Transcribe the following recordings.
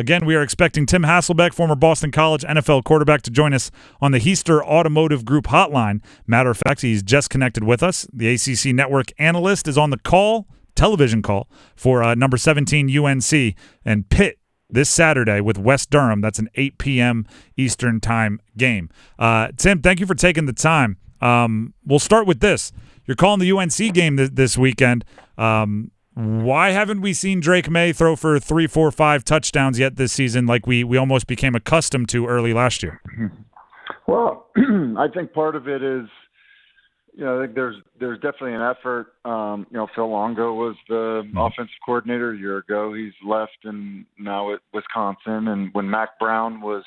Again, we are expecting Tim Hasselbeck, former Boston College NFL quarterback, to join us on the Heister Automotive Group hotline. Matter of fact, he's just connected with us. The ACC Network Analyst is on the call, television call, for number 17 UNC and Pitt this Saturday with Wes Durham. That's an 8 p.m. Eastern time game. Tim, thank you for taking the time. We'll start with this. You're calling the UNC game this weekend. Why haven't we seen Drake Maye throw for 3, 4, 5 touchdowns yet this season like we almost became accustomed to early last year? Well, I think part of it is, I think there's definitely an effort. Phil Longo was the offensive coordinator a year ago. He's left and now at Wisconsin. And when Mac Brown was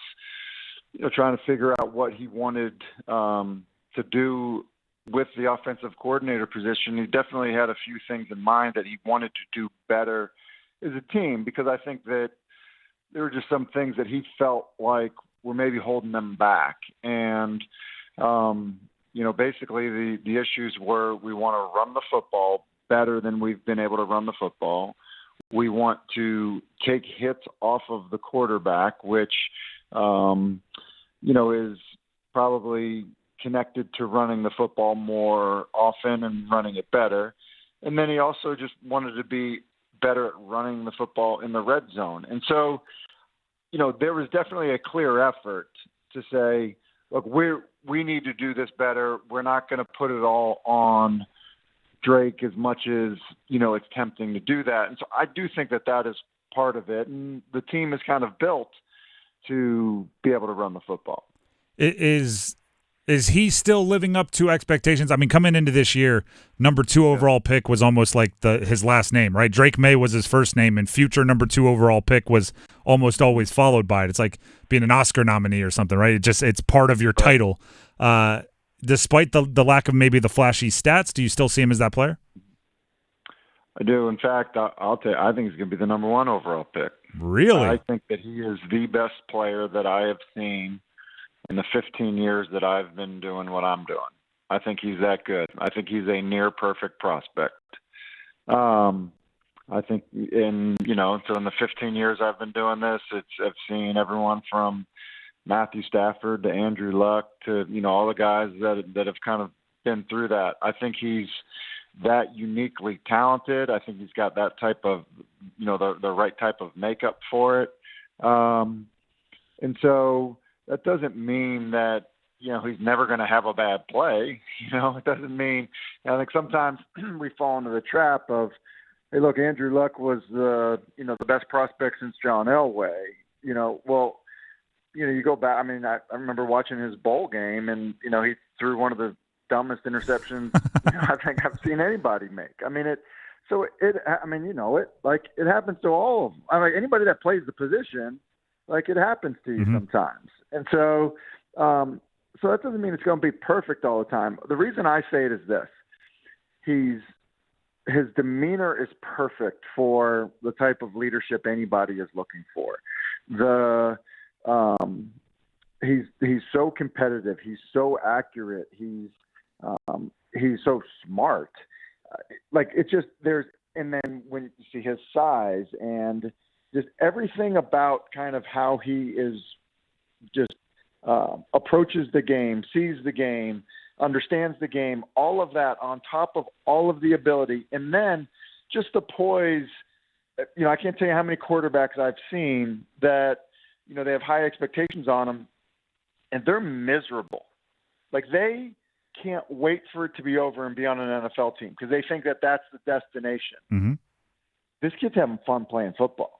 trying to figure out what he wanted to do with the offensive coordinator position, he definitely had a few things in mind that he wanted to do better as a team, because I think that there were just some things that he felt like were maybe holding them back. And, basically the issues were, we want to run the football better than we've been able to run the football. We want to take hits off of the quarterback, which, is probably connected to running the football more often and running it better. And then he also just wanted to be better at running the football in the red zone. And so, there was definitely a clear effort to say, look, we need to do this better. We're not going to put it all on Drake as much as, it's tempting to do that. And so I do think that is part of it. And the team is kind of built to be able to run the football. Is he still living up to expectations? I mean, coming into this year, number 2 overall pick was almost like his last name, right? Drake Maye was his first name, and future number 2 overall pick was almost always followed by it. It's like being an Oscar nominee or something, right? It's part of your title. Despite the lack of maybe the flashy stats, do you still see him as that player? I do. In fact, I'll tell you, I think he's going to be the number 1 overall pick. Really? I think that he is the best player that I have seen in the 15 years that I've been doing what I'm doing. I think he's that good. I think he's a near perfect prospect. I think so in the 15 years I've been doing this, I've seen everyone from Matthew Stafford to Andrew Luck to, all the guys that have kind of been through that. I think he's that uniquely talented. I think he's got that type of, the right type of makeup for it. And so that doesn't mean that, he's never going to have a bad play. It doesn't mean, I think sometimes we fall into the trap of, hey, look, Andrew Luck was the best prospect since John Elway. You go back, I mean, I remember watching his bowl game and, he threw one of the dumbest interceptions I think I've seen anybody make. I mean, it happens to all of them. I mean, anybody that plays the position, it happens to you sometimes. And so that doesn't mean it's going to be perfect all the time. The reason I say it is this: his demeanor is perfect for the type of leadership anybody is looking for. He's so competitive. He's so accurate. He's so smart. And then when you see his size and just everything about kind of how he is just approaches the game, sees the game, understands the game, all of that on top of all of the ability. And then just the poise, I can't tell you how many quarterbacks I've seen that, they have high expectations on them and they're miserable. They can't wait for it to be over and be on an NFL team because they think that that's the destination. Mm-hmm. This kid's having fun playing football.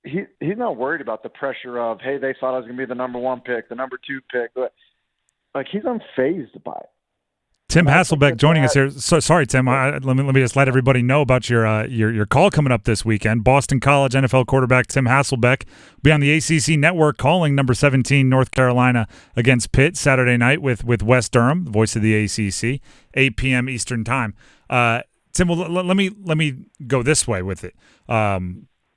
He's not worried about the pressure of, hey, they thought I was going to be the number 1 pick, the number 2 pick. He's unfazed by it. Tim Hasselbeck joining us here. So sorry, Tim. Let me just let everybody know about your call coming up this weekend. Boston College NFL quarterback Tim Hasselbeck will be on the ACC Network calling number 17 North Carolina against Pitt Saturday night with Wes Durham, the voice of the ACC, 8 p.m. Eastern time. Tim, well, let me go this way with it.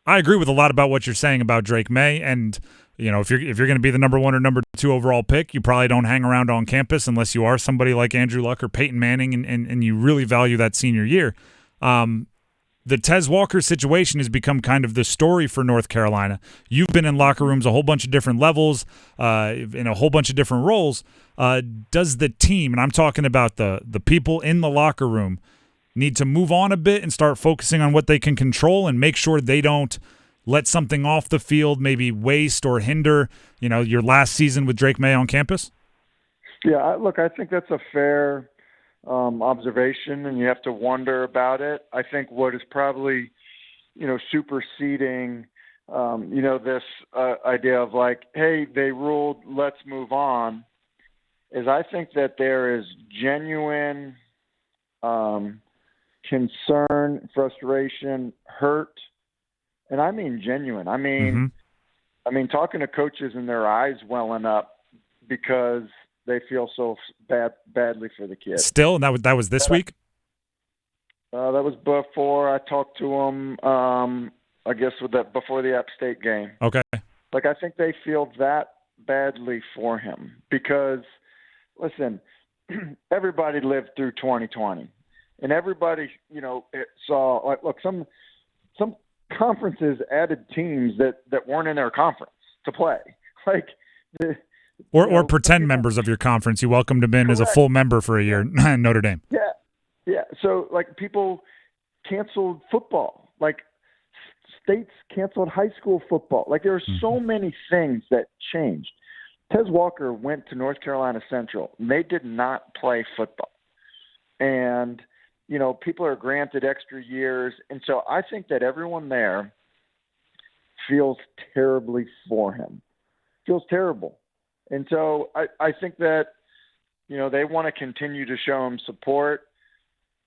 I agree with a lot about what you're saying about Drake Maye, and if you're going to be the number 1 or number 2 overall pick, you probably don't hang around on campus unless you are somebody like Andrew Luck or Peyton Manning, and you really value that senior year. the Tez Walker situation has become kind of the story for North Carolina. You've been in locker rooms a whole bunch of different levels, in a whole bunch of different roles. Does the team, and I'm talking about the people in the locker room, need to move on a bit and start focusing on what they can control and make sure they don't let something off the field maybe waste or hinder, your last season with Drake Maye on campus? Yeah, look, I think that's a fair observation, and you have to wonder about it. I think what is probably, superseding, this idea of like, hey, they ruled, let's move on, is I think that there is genuine concern, frustration, hurt, and I mean genuine. I mean, talking to coaches and their eyes welling up because they feel so badly for the kids. Still, and that was this week? That was before I talked to them, I guess, before the App State game. Okay. Like, I think they feel that badly for him because, listen, everybody lived through 2020. And everybody, saw, like, look, some conferences added teams that weren't in their conference to play. Like, or pretend members of your conference. You welcomed them in correct. as a full member for a year in Notre Dame. Yeah. So, like, people canceled football. Like, states canceled high school football. Like, there are so many things that changed. Tez Walker went to North Carolina Central, and they did not play football. And, people are granted extra years. And so I think that everyone there feels terribly for him. Feels terrible. And so I think that, they want to continue to show him support.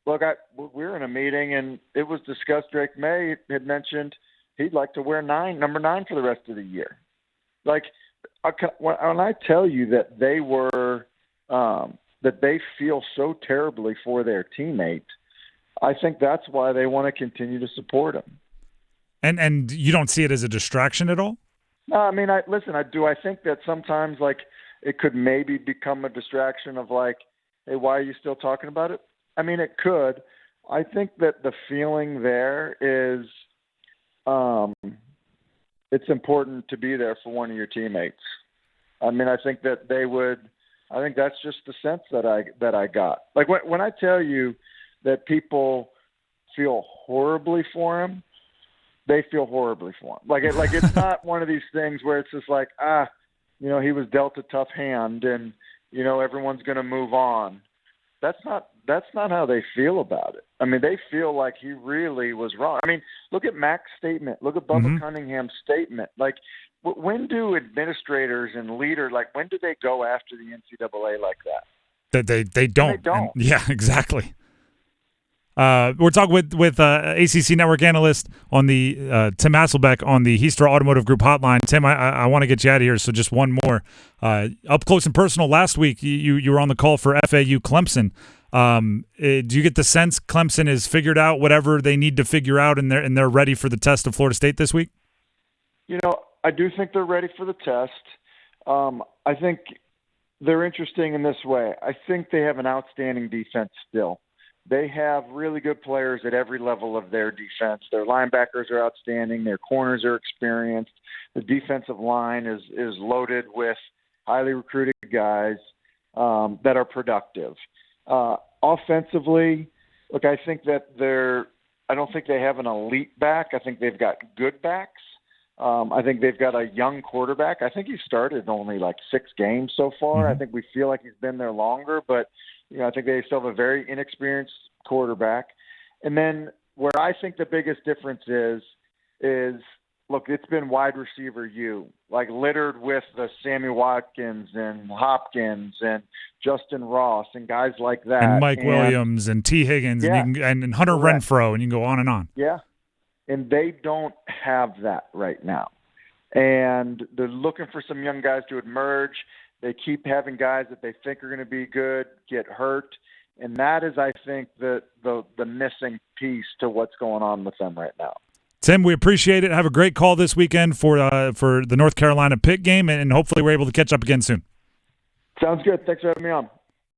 Look, we were in a meeting, and it was discussed. Drake Maye had mentioned he'd like to wear number 9 for the rest of the year. Like, when I tell you that they were that they feel so terribly for their teammate, I think that's why they want to continue to support him. And you don't see it as a distraction at all? No, I mean, I do. I think that sometimes, like, it could maybe become a distraction of like, hey, why are you still talking about it? I mean, it could. I think that the feeling there is it's important to be there for one of your teammates. I mean, I think that they would – I think that's just the sense that I got. Like, when I tell you that people feel horribly for him, they feel horribly for him. Like it's not one of these things where it's just like, he was dealt a tough hand and, everyone's going to move on. That's not how they feel about it. I mean, they feel like he really was wrong. I mean, look at Mac's statement. Look at Bubba Cunningham's statement. Like, when do administrators and leaders, like, when do they go after the NCAA like that? They don't. They don't. Yeah, exactly. We're talking with ACC Network Analyst on the Tim Hasselbeck on the Heistra Automotive Group hotline. Tim, I want to get you out of here, so just one more. Up close and personal, last week you were on the call for FAU Clemson. Do you get the sense Clemson has figured out whatever they need to figure out and they're ready for the test of Florida State this week? I do think they're ready for the test. I think they're interesting in this way. I think they have an outstanding defense still. They have really good players at every level of their defense. Their linebackers are outstanding. Their corners are experienced. The defensive line is loaded with highly recruited guys that are productive. Offensively, look, I think that I don't think they have an elite back. I think they've got good backs. I think they've got a young quarterback. I think he started only like 6 games so far. I think we feel like he's been there longer, but I think they still have a very inexperienced quarterback. And then where I think the biggest difference is look, it's been wide receiver like littered with the Sammy Watkins and Hopkins and Justin Ross and guys like that. And Mike Williams and T. Higgins and Hunter Renfrow, and you can go on and on. Yeah. And they don't have that right now. And they're looking for some young guys to emerge. They keep having guys that they think are going to be good get hurt. And that is, I think, the missing piece to what's going on with them right now. Tim, we appreciate it. Have a great call this weekend for the North Carolina Pitt game, and hopefully we're able to catch up again soon. Sounds good. Thanks for having me on.